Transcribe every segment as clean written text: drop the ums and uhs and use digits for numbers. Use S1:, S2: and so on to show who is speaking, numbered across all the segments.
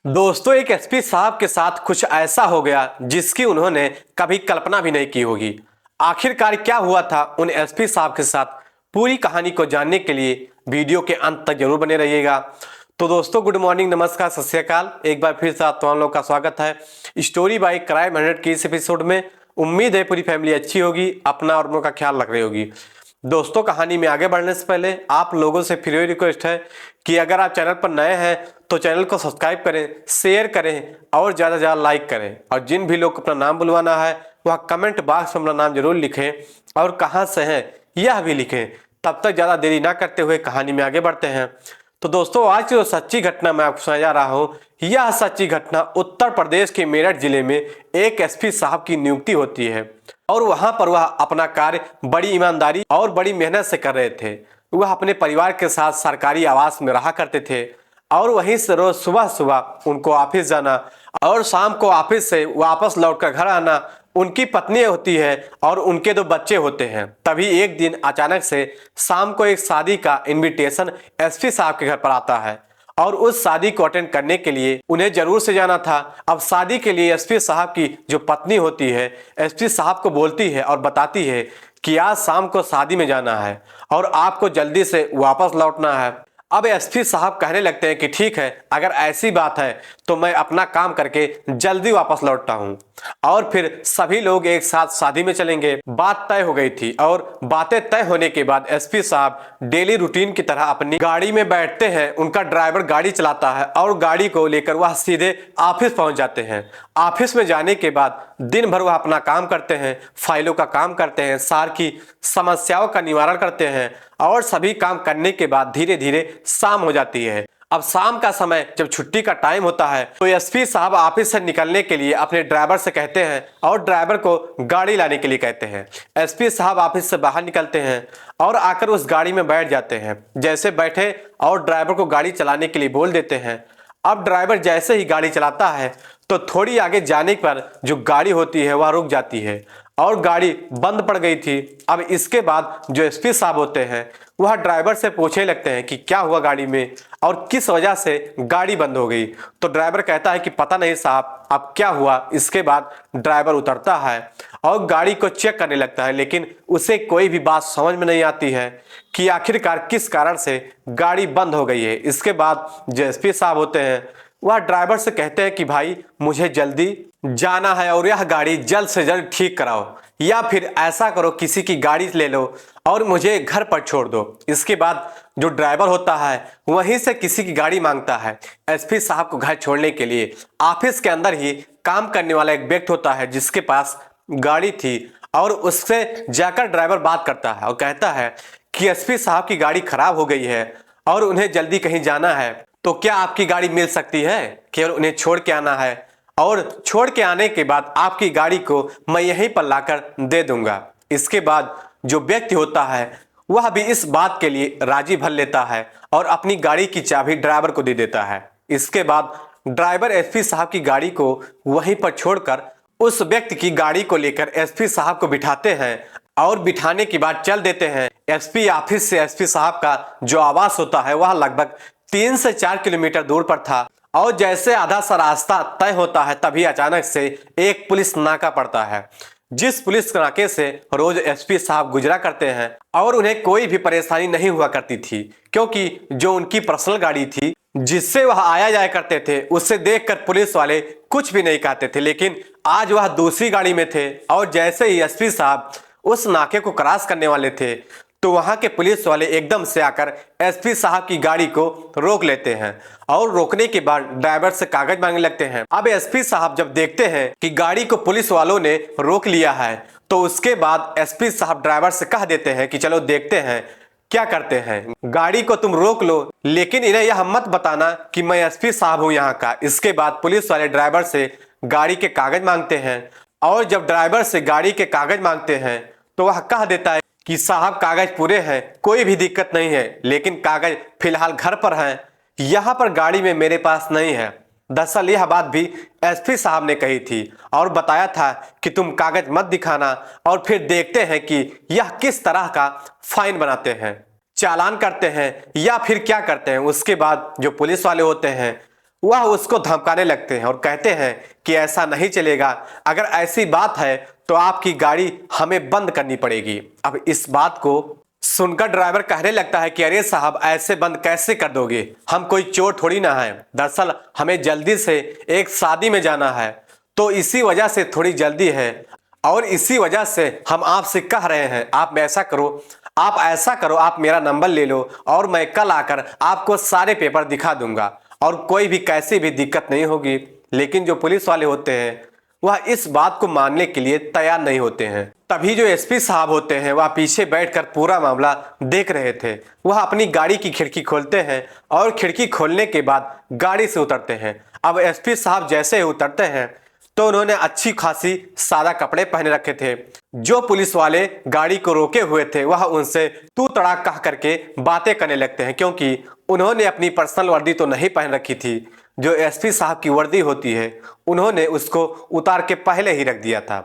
S1: दोस्तों, एक एसपी साहब के साथ कुछ ऐसा हो गया जिसकी उन्होंने कभी कल्पना भी नहीं की होगी। आखिरकार क्या हुआ था उन एसपी साहब के साथ, पूरी कहानी को जानने के लिए वीडियो के अंत तक जरूर बने रहिएगा। तो दोस्तों, गुड मॉर्निंग, नमस्कार, सत श्री अकाल। एक बार फिर से आप तमाम लोगों का स्वागत है स्टोरी बाय क्राइम 100 की इस एपिसोड में। उम्मीद है पूरी फैमिली अच्छी होगी, अपना और अपनों का ख्याल रख रही होगी। दोस्तों, कहानी में आगे बढ़ने से पहले आप लोगों से फिर रिक्वेस्ट है कि अगर आप चैनल पर नए हैं तो चैनल को सब्सक्राइब करें, शेयर करें और ज़्यादा से ज़्यादा लाइक करें। और जिन भी लोग को अपना नाम बुलवाना है वह कमेंट बॉक्स में अपना नाम जरूर लिखें और कहाँ से हैं यह भी लिखें। तब तक ज़्यादा देरी ना करते हुए कहानी में आगे बढ़ते हैं। तो दोस्तों, आज की जो सच्ची घटना मैं आपको सुनाने जा रहा हूँ, यह सच्ची घटना उत्तर प्रदेश के मेरठ जिले में एक एसपी साहब की नियुक्ति होती है और वहां पर वह अपना कार्य बड़ी ईमानदारी और बड़ी मेहनत से कर रहे थे। वह अपने परिवार के साथ सरकारी आवास में रहा करते थे और वहीं से रोज सुबह सुबह उनको ऑफिस जाना और शाम को ऑफिस से वापस लौटकर घर आना। उनकी पत्नी होती है और उनके 2 बच्चे होते हैं। तभी एक दिन अचानक से शाम को एक शादी का इनविटेशन एसपी साहब के घर पर आता है और उस शादी को अटेंड करने के लिए उन्हें जरूर से जाना था। अब शादी के लिए एसपी साहब की जो पत्नी होती है एसपी साहब को बोलती है और बताती है कि आज शाम को शादी में जाना है और आपको जल्दी से वापस लौटना है। अब एसपी साहब कहने लगते हैं कि ठीक है, अगर ऐसी बात है तो मैं अपना काम करके जल्दी वापस लौटता हूं। और फिर सभी लोग एक साथ शादी में चलेंगे। बात तय हो गई थी और बातें तय होने के बाद एसपी साहब डेली रूटीन की तरह अपनी गाड़ी में बैठते हैं। उनका ड्राइवर गाड़ी चलाता है और गाड़ी को लेकर वह सीधे ऑफिस पहुंच जाते हैं। ऑफिस में जाने के बाद दिन भर वह अपना काम करते हैं, फाइलों का काम करते हैं, सार की समस्याओं का निवारण करते हैं और सभी काम करने के बाद धीरे धीरे शाम हो जाती है। अब शाम का समय जब छुट्टी का टाइम होता है तो एसपी साहब ऑफिस से निकलने के लिए अपने ड्राइवर से कहते हैं और ड्राइवर को गाड़ी लाने के लिए कहते हैं। एसपी साहब ऑफिस से बाहर निकलते हैं और आकर उस गाड़ी में बैठ जाते हैं। जैसे बैठे और ड्राइवर को गाड़ी चलाने के लिए बोल देते हैं। अब ड्राइवर जैसे ही गाड़ी चलाता है तो थोड़ी आगे जाने पर जो गाड़ी होती है वह रुक जाती है और गाड़ी बंद पड़ गई थी। अब इसके बाद जो एसपी साहब होते हैं वह ड्राइवर से पूछने लगते हैं कि क्या हुआ गाड़ी में और किस वजह से गाड़ी बंद हो गई। तो ड्राइवर कहता है कि पता नहीं साहब, अब क्या हुआ। इसके बाद ड्राइवर उतरता है और गाड़ी को चेक करने लगता है, लेकिन उसे कोई भी बात समझ में नहीं आती है कि आखिरकार किस कारण से गाड़ी बंद हो गई है। इसके बाद जो एसपी साहब होते हैं वह ड्राइवर से कहते हैं कि भाई मुझे जल्दी जाना है और यह गाड़ी जल्द से जल्द ठीक कराओ, या फिर ऐसा करो किसी की गाड़ी ले लो और मुझे घर पर छोड़ दो। इसके बाद जो ड्राइवर होता है वहीं से किसी की गाड़ी मांगता है एसपी साहब को घर छोड़ने के लिए। ऑफिस के अंदर ही काम करने वाला एक व्यक्ति होता है जिसके पास गाड़ी थी और उससे जाकर ड्राइवर बात करता है और कहता है कि एसपी साहब की गाड़ी खराब हो गई है और उन्हें जल्दी कहीं जाना है, तो क्या आपकी गाड़ी मिल सकती है? केवल उन्हें छोड़ के आना है और छोड़ के आने के बाद आपकी गाड़ी को मैं यहीं पर लाकर दे दूंगा। इसके बाद जो व्यक्ति होता है वह भी इस बात के लिए राजी भर लेता है और अपनी गाड़ी की चाबी ड्राइवर को दे देता है। इसके बाद ड्राइवर एसपी साहब की गाड़ी को वहीं पर छोड़कर उस व्यक्ति की गाड़ी को लेकर एसपी साहब को बिठाते हैं और बिठाने के बाद चल देते हैं। एसपी ऑफिस से एसपी साहब का जो आवास होता है वह लगभग 3 से 4 किलोमीटर दूर पर था और जैसे आधा सा रास्ता तय होता है तभी अचानक से एक पुलिस नाका पड़ता है, जिस पुलिस नाके से रोज एसपी साहब गुजरा करते हैं और उन्हें कोई भी परेशानी नहीं हुआ करती थी, क्योंकि जो उनकी पर्सनल गाड़ी थी जिससे वह आया जाया करते थे उससे देखकर पुलिस वाले कुछ भी नहीं कहते थे। लेकिन आज वह दूसरी गाड़ी में थे और जैसे ही एसपी साहब उस नाके को क्रॉस करने वाले थे तो वहां के पुलिस वाले एकदम से आकर एसपी साहब की गाड़ी को रोक लेते हैं और रोकने के बाद ड्राइवर से कागज मांगने लगते हैं। अब एसपी साहब जब देखते हैं कि गाड़ी को पुलिस वालों ने रोक लिया है तो उसके बाद एसपी साहब ड्राइवर से कह देते हैं कि चलो देखते हैं क्या करते हैं, गाड़ी को तुम रोक लो, लेकिन इन्हें यह मत बताना कि मैं एसपी साहब हूं यहाँ का। इसके बाद पुलिस वाले ड्राइवर से गाड़ी के कागज मांगते हैं और जब ड्राइवर से गाड़ी के कागज मांगते हैं तो वह कह देता है कि साहब कागज पूरे हैं, कोई भी दिक्कत नहीं है, लेकिन कागज फिलहाल घर पर हैं, यहाँ पर गाड़ी में मेरे पास नहीं है। दरअसल यह बात भी एसपी साहब ने कही थी और बताया था कि तुम कागज मत दिखाना और फिर देखते हैं कि यह किस तरह का फाइन बनाते हैं, चालान करते हैं या फिर क्या करते हैं। उसके बाद जो पुलिस वाले होते हैं वह उसको धमकाने लगते हैं और कहते हैं कि ऐसा नहीं चलेगा, अगर ऐसी बात है तो आपकी गाड़ी हमें बंद करनी पड़ेगी। अब इस बात को सुनकर ड्राइवर कहने लगता है कि अरे साहब, ऐसे बंद कैसे कर दोगे, हम कोई चोर थोड़ी ना है, दरअसल हमें जल्दी से एक शादी में जाना है, तो इसी वजह से थोड़ी जल्दी है और इसी वजह से हम आपसे कह रहे हैं आप ऐसा करो, आप मेरा नंबर ले लो और मैं कल आकर आपको सारे पेपर दिखा दूंगा और कोई भी कैसी भी दिक्कत नहीं होगी। लेकिन जो पुलिस वाले होते हैं वह इस बात को मानने के लिए तैयार नहीं होते हैं। तभी जो एसपी साहब होते हैं वह पीछे बैठकर पूरा मामला देख रहे थे। वह अपनी गाड़ी की खिड़की खोलते हैं और खिड़की खोलने के बाद गाड़ी से उतरते हैं। अब एसपी साहब जैसे ही उतरते हैं तो उन्होंने अच्छी खासी सादा कपड़े पहने रखे थे। जो पुलिस वाले गाड़ी को रोके हुए थे वह उनसे तू तड़ाक कह करके बातें करने लगते हैं, क्योंकि उन्होंने अपनी पर्सनल वर्दी तो नहीं पहन रखी थी। जो एसपी साहब की वर्दी होती है उन्होंने उसको उतार के पहले ही रख दिया था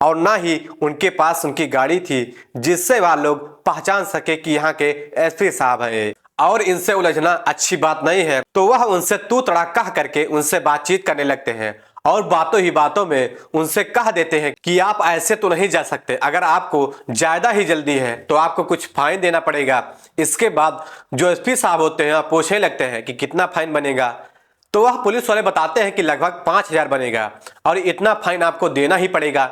S1: और ना ही उनके पास उनकी गाड़ी थी जिससे वह लोग पहचान सके कि यहाँ के एसपी साहब हैं और इनसे उलझना अच्छी बात नहीं है। तो वह उनसे तू तड़ाक कह करके उनसे बातचीत करने लगते हैं और बातों ही बातों में उनसे कह देते हैं कि आप ऐसे तो नहीं जा सकते, अगर आपको ज्यादा ही जल्दी है तो आपको कुछ फाइन देना पड़ेगा। इसके बाद जो एसपी साहब होते हैं पूछने लगते हैं कि कितना फाइन बनेगा, तो वह पुलिस वाले बताते हैं कि लगभग 5,000 बनेगा और इतना फाइन आपको देना ही पड़ेगा।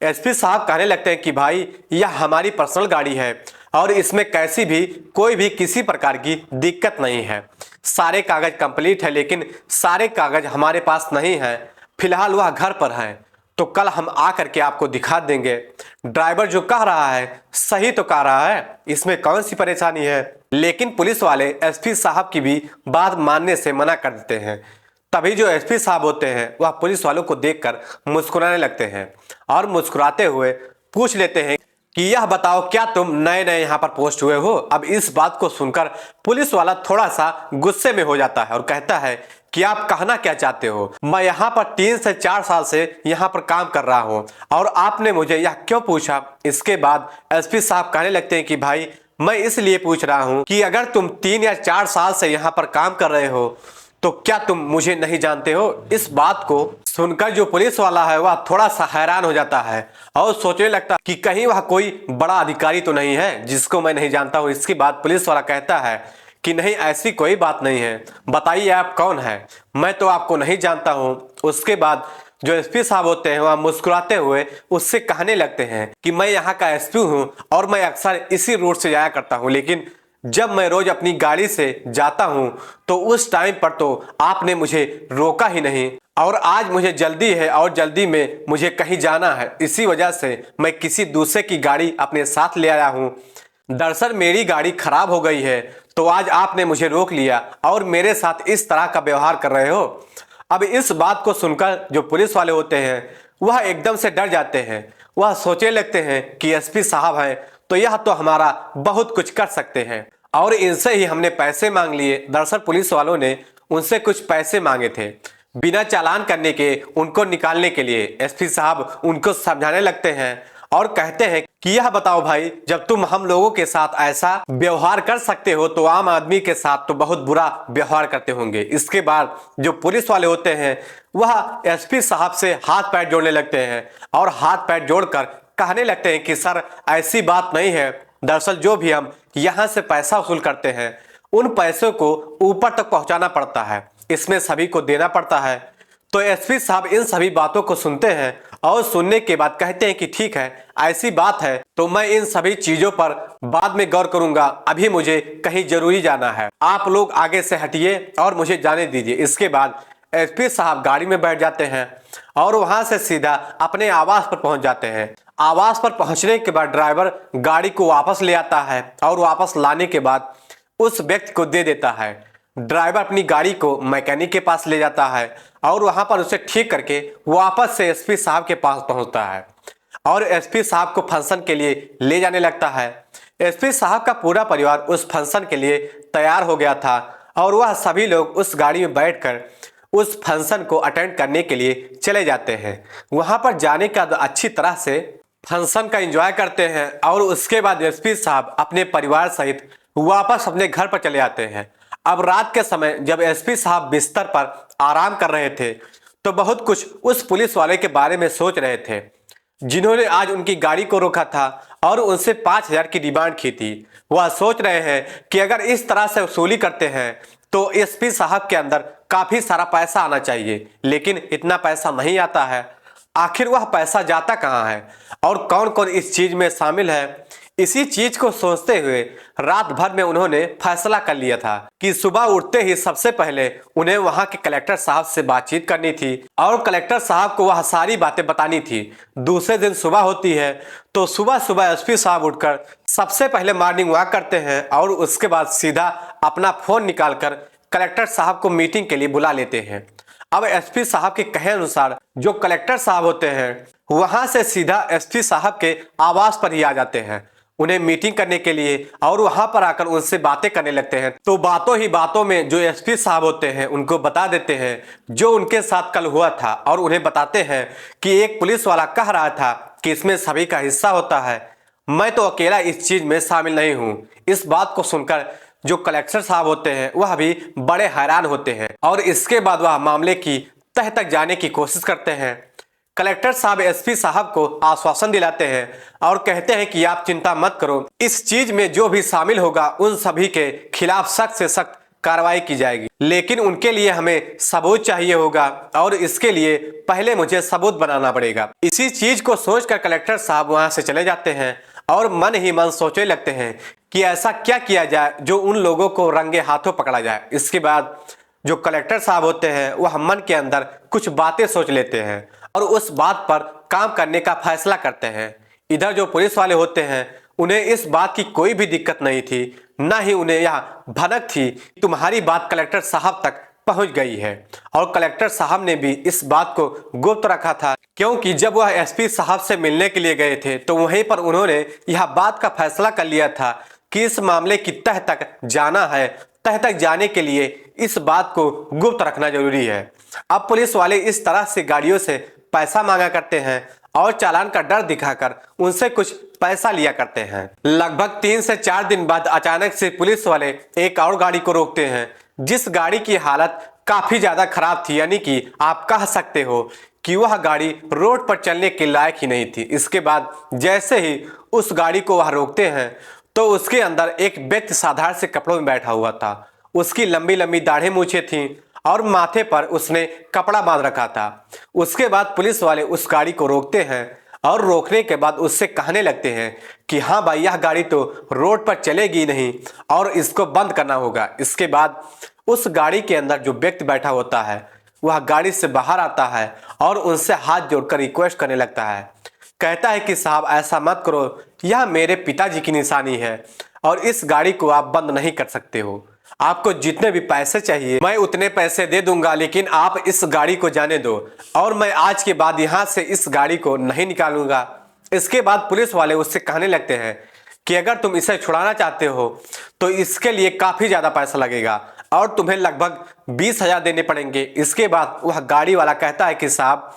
S1: एसपी साहब कहने लगते हैं कि भाई यह हमारी पर्सनल गाड़ी है और इसमें कैसी भी कोई भी किसी प्रकार की दिक्कत नहीं है, सारे कागज कंप्लीट है, लेकिन सारे कागज हमारे पास नहीं है, फिलहाल वह घर पर है, तो कल हम आकर के आपको दिखा देंगे। ड्राइवर जो कह रहा है सही तो कह रहा है, इसमें कौन सी परेशानी है। लेकिन पुलिस वाले एसपी साहब की भी बात मानने से मना कर देते हैं। तभी जो एसपी साहब होते हैं वह पुलिस वालों को देखकर मुस्कुराने लगते हैं और मुस्कुराते हुए पूछ लेते हैं कि यह बताओ क्या तुम नए नए यहाँ पर पोस्ट हुए हो। अब इस बात को सुनकर पुलिस वाला थोड़ा सा गुस्से में हो जाता है और कहता है कि आप कहना क्या चाहते हो, मैं यहाँ पर 3 से 4 साल से यहाँ पर काम कर रहा हूँ और आपने मुझे यह क्यों पूछा। इसके बाद एसपी साहब कहने लगते हैं कि भाई मैं इसलिए पूछ रहा हूँ कि अगर तुम 3 या 4 साल से यहाँ पर काम कर रहे हो तो क्या तुम मुझे नहीं जानते हो। इस बात को सुनकर जो पुलिस वाला है वह थोड़ा सा हैरान हो जाता है और सोचने लगता है कि कहीं वह कोई बड़ा अधिकारी तो नहीं है जिसको मैं नहीं जानता हूँ। इसके बाद पुलिस वाला कहता है कि नहीं, ऐसी कोई बात नहीं है, बताइए आप कौन है, मैं तो आपको नहीं जानता हूँ। उसके बाद जो एसपी साहब होते हैं वह मुस्कुराते हुए उससे कहने लगते हैं कि मैं यहाँ का एसपी हूँ और मैं अक्सर इसी रूट से जाया करता हूँ, लेकिन जब मैं रोज अपनी गाड़ी से जाता हूँ तो उस टाइम पर तो आपने मुझे रोका ही नहीं और आज मुझे जल्दी है और जल्दी में मुझे कहीं जाना है, इसी वजह से मैं किसी दूसरे की गाड़ी अपने साथ ले आया हूँ। दरअसल मेरी गाड़ी खराब हो गई है तो आज आपने मुझे रोक लिया और मेरे साथ इस तरह का व्यवहार कर रहे हो। अब इस बात को सुनकर जो पुलिस वाले होते हैं वह एकदम से डर जाते हैं। वह सोचने लगते हैं कि एसपी साहब हैं तो यह तो हमारा बहुत कुछ कर सकते हैं और इनसे ही हमने पैसे मांग लिए। दरअसल पुलिस वालों ने उनसे कुछ पैसे मांगे थे बिना चालान करने के उनको निकालने के लिए। एसपी साहब उनको समझाने लगते हैं और कहते हैं कि यह बताओ भाई, जब तुम हम लोगों के साथ ऐसा व्यवहार कर सकते हो तो आम आदमी के साथ तो बहुत बुरा व्यवहार करते होंगे। इसके बाद जो पुलिस वाले होते हैं वह एसपी साहब से हाथ पैर जोड़ने लगते हैं और हाथ पैर जोड़कर कहने लगते हैं कि सर ऐसी बात नहीं है, दरअसल जो भी हम यहाँ से पैसा वसूल करते हैं उन पैसों को ऊपर तक पहुंचाना पड़ता है, इसमें सभी को देना पड़ता है। तो एसपी साहब इन सभी बातों को सुनते हैं और सुनने के बाद कहते हैं कि ठीक है, ऐसी बात है तो मैं इन सभी चीजों पर बाद में गौर करूंगा, अभी मुझे कहीं जरूरी जाना है, आप लोग आगे से हटिए और मुझे जाने दीजिए। इसके बाद एसपी साहब गाड़ी में बैठ जाते हैं और वहां से सीधा अपने आवास पर पहुंच जाते हैं। आवास पर पहुंचने के बाद ड्राइवर गाड़ी को वापस ले आता है और वापस लाने के बाद उस व्यक्ति को दे देता है। ड्राइवर अपनी गाड़ी को मैकेनिक के पास ले जाता है और वहां पर उसे ठीक करके वापस से एसपी साहब के पास पहुंचता है और एसपी साहब को फंक्शन के लिए ले जाने लगता है। एसपी साहब का पूरा परिवार उस फंक्शन के लिए तैयार हो गया था और वह सभी लोग उस गाड़ी में बैठकर उस फंक्शन को अटेंड करने के लिए चले जाते हैं। वहां पर जाने का अच्छी तरह से फंक्शन का एंजॉय करते हैं और उसके बाद एसपी साहब अपने परिवार सहित वापस अपने घर पर चले आते हैं। अब रात के समय जब एसपी साहब बिस्तर पर आराम कर रहे थे तो बहुत कुछ उस पुलिस वाले के बारे में सोच रहे थे जिन्होंने आज उनकी गाड़ी को रोका था और उनसे 5,000 की डिमांड की थी। वह सोच रहे हैं कि अगर इस तरह से वसूली करते हैं तो एसपी साहब के अंदर काफी सारा पैसा आना चाहिए, लेकिन इतना पैसा नहीं आता है। आखिर वह पैसा जाता कहाँ है और कौन कौन इस चीज में शामिल है, इसी चीज को सोचते हुए रात भर में उन्होंने फैसला कर लिया था कि सुबह उठते ही सबसे पहले उन्हें वहां के कलेक्टर साहब से बातचीत करनी थी और कलेक्टर साहब को वह सारी बातें बतानी थी। दूसरे दिन सुबह होती है तो सुबह सुबह एसपी साहब उठकर सबसे पहले मॉर्निंग वॉक करते हैं और उसके बाद सीधा अपना फोन निकालकर कलेक्टर साहब को मीटिंग के लिए बुला लेते हैं। अब एसपी साहब के कहे अनुसार जो कलेक्टर साहब होते हैं वहां से सीधा एसपी साहब के आवास पर ही आ जाते हैं उन्हें मीटिंग करने के लिए और वहां पर आकर उनसे बातें करने लगते हैं। तो बातों ही बातों में जो एसपी साहब होते हैं उनको बता देते हैं जो उनके साथ कल हुआ था और उन्हें बताते हैं कि एक पुलिस वाला कह रहा था कि इसमें सभी का हिस्सा होता है, मैं तो अकेला इस चीज में शामिल नहीं हूं। इस बात को सुनकर जो कलेक्टर साहब होते हैं वह भी बड़े हैरान होते हैं और इसके बाद वह मामले की तह तक जाने की कोशिश करते हैं। कलेक्टर साहब एसपी साहब को आश्वासन दिलाते हैं और कहते हैं कि आप चिंता मत करो, इस चीज में जो भी शामिल होगा उन सभी के खिलाफ सख्त से सख्त कार्रवाई की जाएगी, लेकिन उनके लिए हमें सबूत चाहिए होगा और इसके लिए पहले मुझे सबूत बनाना पड़ेगा। इसी चीज को सोचकर कलेक्टर साहब वहां से चले जाते हैं और मन ही मन सोचने लगते हैं कि ऐसा क्या किया जाए जो उन लोगों को रंगे हाथों पकड़ा जाए। इसके बाद जो कलेक्टर साहब होते हैं वह मन के अंदर कुछ बातें सोच लेते हैं और उस बात पर काम करने का फैसला करते हैं। इधर जो पुलिस वाले होते हैं उन्हें इस बात की कोई भी दिक्कत नहीं थी, ना ही उन्हें यह भनक थी तुम्हारी बात कलेक्टर साहब तक पहुंच गई है। और कलेक्टर साहब ने भी इस बात को गुप्त रखा था क्योंकि जब वह एसपी साहब से मिलने के लिए गए थे तो वहीं पर उन्होंने यह बात का फैसला कर लिया था कि इस मामले की तह तक जाना है। तह तक जाने के लिए इस बात को गुप्त रखना जरूरी है। अब पुलिस वाले इस तरह से गाड़ियों से पैसा मांगा करते हैं और चालान का डर दिखाकर उनसे कुछ पैसा लिया करते हैं। लगभग 3 से 4 दिन बाद अचानक से पुलिस वाले एक और गाड़ी को रोकते हैं जिस गाड़ी की हालत काफी ज्यादा खराब थी, यानी कि आप कह सकते हो कि वह गाड़ी रोड पर चलने के लायक ही नहीं थी। इसके बाद जैसे ही उस गाड़ी को वह रोकते हैं तो उसके अंदर एक व्यक्ति साधारण से कपड़ों में बैठा हुआ था। उसकी लंबी लंबी दाढ़ी मूछें थीं और माथे पर उसने कपड़ा बांध रखा था। उसके बाद पुलिस वाले उस गाड़ी को रोकते हैं और रोकने के बाद उससे कहने लगते हैं कि हाँ भाई, यह गाड़ी तो रोड पर चलेगी नहीं और इसको बंद करना होगा। इसके बाद उस गाड़ी के अंदर जो व्यक्ति बैठा होता है वह गाड़ी से बाहर आता है और उनसे हाथ जोड़कर रिक्वेस्ट करने लगता है। कहता है कि साहब ऐसा मत करो, यह मेरे पिताजी की निशानी है और इस गाड़ी को आप बंद नहीं कर सकते हो। आपको जितने भी पैसे चाहिए मैं उतने पैसे दे दूंगा, लेकिन आप इस गाड़ी को जाने दो और मैं आज के बाद यहाँ से इस गाड़ी को नहीं निकालूंगा। इसके बाद पुलिस वाले उससे कहने लगते हैं कि अगर तुम इसे छुड़ाना चाहते हो तो इसके लिए काफी ज्यादा पैसा लगेगा और तुम्हें लगभग 20,000 देने पड़ेंगे। इसके बाद वह गाड़ी वाला कहता है कि साहब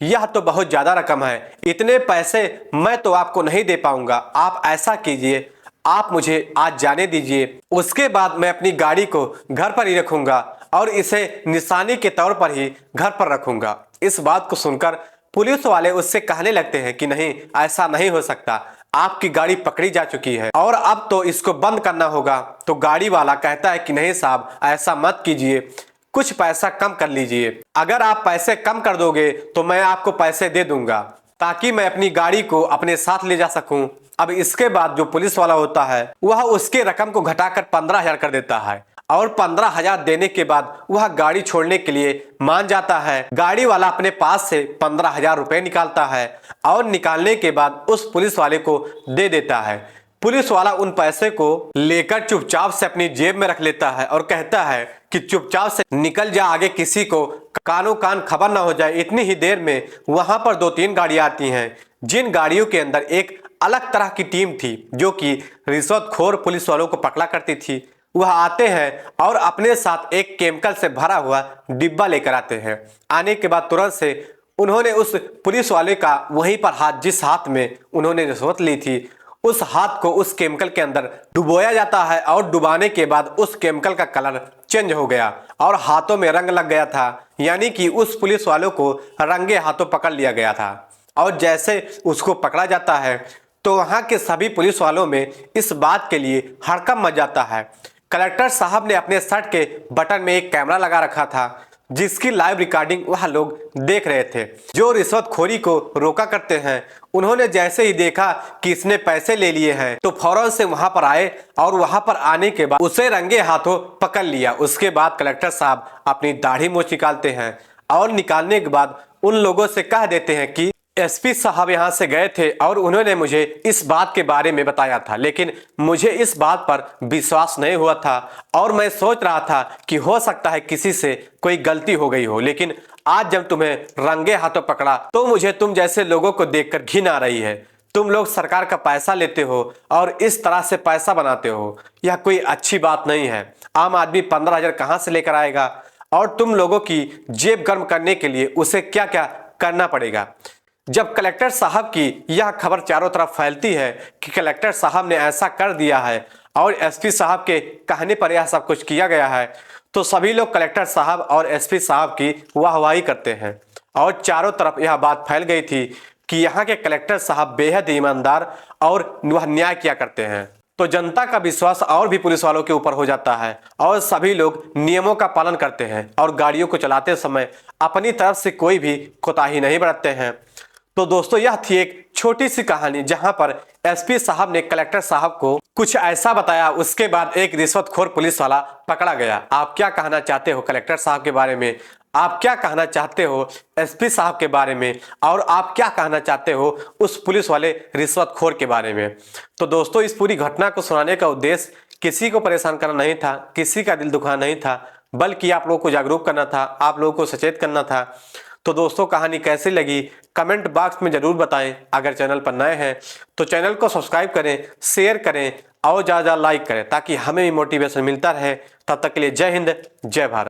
S1: यह तो बहुत ज्यादा रकम है, इतने पैसे मैं तो आपको नहीं दे पाऊंगा। आप ऐसा कीजिए, आप मुझे आज जाने दीजिए, उसके बाद मैं अपनी गाड़ी को घर पर ही रखूंगा और इसे निशानी के तौर पर ही घर पर रखूंगा। इस बात को सुनकर पुलिस वाले उससे कहने लगते हैं कि नहीं, ऐसा नहीं हो सकता, आपकी गाड़ी पकड़ी जा चुकी है और अब तो इसको बंद करना होगा। तो गाड़ी वाला कहता है कि नहीं साहब, ऐसा मत कीजिए, कुछ पैसा कम कर लीजिए। अगर आप पैसे कम कर दोगे तो मैं आपको पैसे दे दूंगा ताकि मैं अपनी गाड़ी को अपने साथ ले जा सकूं। अब इसके बाद जो पुलिस वाला होता है वह उसके रकम को घटाकर 15,000 कर देता है और 15,000 देने के बाद वह गाड़ी छोड़ने के लिए मान जाता है। गाड़ी वाला अपने पास से 15,000 रुपए निकालता है और निकालने के बाद उस पुलिस वाले को दे देता है। पुलिस वाला उन पैसे को लेकर चुपचाप से अपनी जेब में रख लेता है और कहता है कि चुपचाप से निकल जा, आगे किसी को कानो कान खबर ना हो जाए। इतनी ही देर में वहां पर 2-3 गाड़ियां आती हैं जिन गाड़ियों के अंदर एक अलग तरह की टीम थी जो कि रिश्वतखोर पुलिस वालों को पकड़ा करती थी। वह आते हैं और अपने साथ एक केमिकल से भरा हुआ डिब्बा लेकर आते हैं। आने के बाद तुरंत से उन्होंने उस पुलिस वाले का वहीं पर हाथ, जिस हाथ में उन्होंने रिश्वत ली थी, उस हाथ को उस केमिकल के अंदर डुबोया जाता है और डुबाने के बाद उस केमिकल का कलर चेंज हो गया और हाथों में रंग लग गया था। यानी कि उस पुलिस वालों को रंगे हाथों पकड़ लिया गया था। और जैसे उसको पकड़ा जाता है तो वहां के सभी पुलिस वालों में इस बात के लिए हड़कंप मच जाता है। कलेक्टर साहब ने अपने शर्ट के बटन में एक कैमरा लगा रखा था जिसकी लाइव रिकॉर्डिंग वह लोग देख रहे थे। जो रिश्वतखोरी को रोका करते हैं उन्होंने जैसे ही देखा कि इसने पैसे ले लिए हैं तो फौरन से वहां पर आए और वहां पर आने के बाद उसे रंगे हाथों पकड़ लिया। उसके बाद कलेक्टर साहब अपनी दाढ़ी मूंछ निकालते हैं और निकालने के बाद उन लोगों से कह देते हैं कि एसपी साहब यहाँ से गए थे और उन्होंने मुझे इस बात के बारे में बताया था, लेकिन मुझे इस बात पर विश्वास नहीं हुआ था और मैं सोच रहा था कि हो सकता है किसी से कोई गलती हो गई हो, लेकिन आज जब तुम्हें रंगे हाथों पकड़ा तो मुझे तुम जैसे लोगों को देखकर घिन आ रही है। तुम लोग सरकार का पैसा लेते हो और इस तरह से पैसा बनाते हो, यह कोई अच्छी बात नहीं है। आम आदमी 15,000 कहाँ से लेकर आएगा और तुम लोगों की जेब गर्म करने के लिए उसे क्या क्या करना पड़ेगा। जब कलेक्टर साहब की यह खबर चारों तरफ फैलती है कि कलेक्टर साहब ने ऐसा कर दिया है और एसपी साहब के कहने पर यह सब कुछ किया गया है तो सभी लोग कलेक्टर साहब और एसपी साहब की वाहवाही करते हैं। और चारों तरफ यह बात फैल गई थी कि यहाँ के कलेक्टर साहब बेहद ईमानदार और वह न्याय किया करते हैं। तो जनता का विश्वास और भी पुलिस वालों के ऊपर हो जाता है और सभी लोग नियमों का पालन करते हैं और गाड़ियों को चलाते समय अपनी तरफ से कोई भी कोताही नहीं बरतते हैं। तो दोस्तों यह थी एक छोटी सी कहानी जहां पर एसपी साहब ने कलेक्टर साहब को कुछ ऐसा बताया, उसके बाद एक रिश्वतखोर पुलिस वाला पकड़ा गया। आप क्या कहना चाहते हो कलेक्टर साहब के बारे में? आप क्या कहना चाहते हो एसपी साहब के बारे में? और आप क्या कहना चाहते हो उस पुलिस वाले रिश्वतखोर के बारे में? तो दोस्तों इस पूरी घटना को सुनाने का उद्देश्य किसी को परेशान करना नहीं था, किसी का दिल दुखाना नहीं था, बल्कि आप लोगों को जागरूक करना था, आप लोगों को सचेत करना था। तो दोस्तों कहानी कैसी लगी कमेंट बॉक्स में जरूर बताएं। अगर चैनल पर नए हैं तो चैनल को सब्सक्राइब करें, शेयर करें और ज़्यादा लाइक करें ताकि हमें भी मोटिवेशन मिलता रहे। तब तक के लिए जय हिंद, जय भारत।